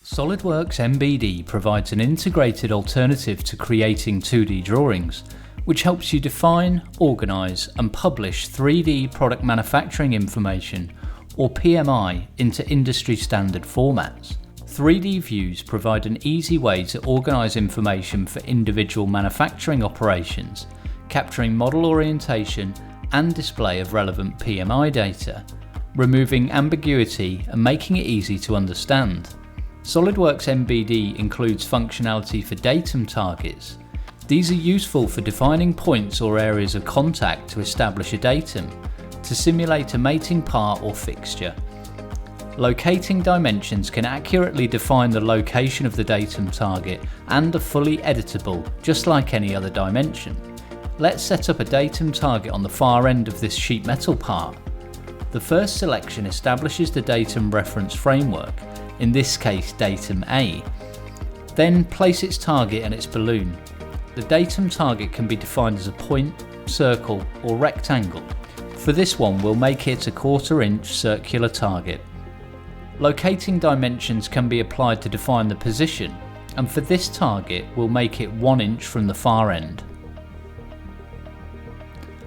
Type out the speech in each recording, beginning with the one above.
SOLIDWORKS MBD provides an integrated alternative to creating 2D drawings, which helps you define, organise and publish 3D product manufacturing information, or PMI, into industry standard formats. 3D views provide an easy way to organise information for individual manufacturing operations, capturing model orientation and display of relevant PMI data, removing ambiguity and making it easy to understand. SOLIDWORKS MBD includes functionality for datum targets. These are useful for defining points or areas of contact to establish a datum, to simulate a mating part or fixture. Locating dimensions can accurately define the location of the datum target and are fully editable, just like any other dimension. Let's set up a datum target on the far end of this sheet metal part. The first selection establishes the datum reference framework, in this case datum A. Then place its target and its balloon. The datum target can be defined as a point, circle or rectangle. For this one we'll make it a 1/4 inch circular target. Locating dimensions can be applied to define the position, and for this target we'll make it 1 inch from the far end.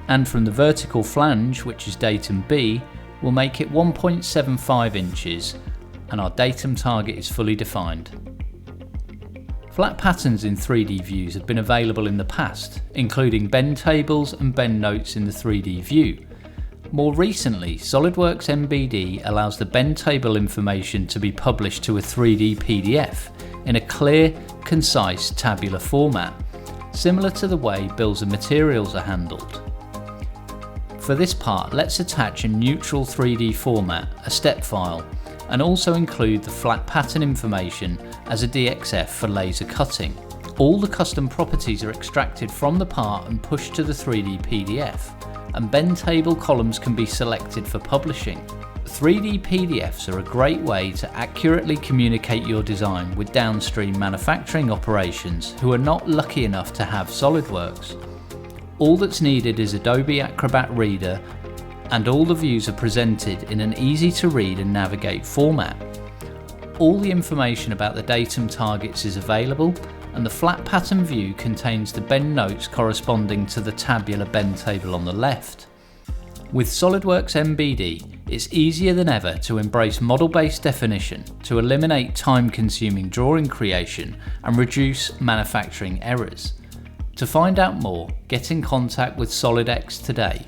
And from the vertical flange, which is datum B, we'll make it 1.75 inches, and our datum target is fully defined. Flat patterns in 3D views have been available in the past, including bend tables and bend notes in the 3D view. More recently, SOLIDWORKS MBD allows the bend table information to be published to a 3D PDF in a clear, concise tabular format, similar to the way bills of materials are handled. For this part, let's attach a neutral 3D format, a step file, and also include the flat pattern information as a DXF for laser cutting. All the custom properties are extracted from the part and pushed to the 3D PDF, and bend table columns can be selected for publishing. 3D PDFs are a great way to accurately communicate your design with downstream manufacturing operations who are not lucky enough to have SOLIDWORKS. All that's needed is Adobe Acrobat Reader, and all the views are presented in an easy to read and navigate format. All the information about the datum targets is available, and the flat pattern view contains the bend notes corresponding to the tabular bend table on the left. With SOLIDWORKS MBD, it's easier than ever to embrace model-based definition to eliminate time-consuming drawing creation and reduce manufacturing errors. To find out more, get in contact with SolidX today.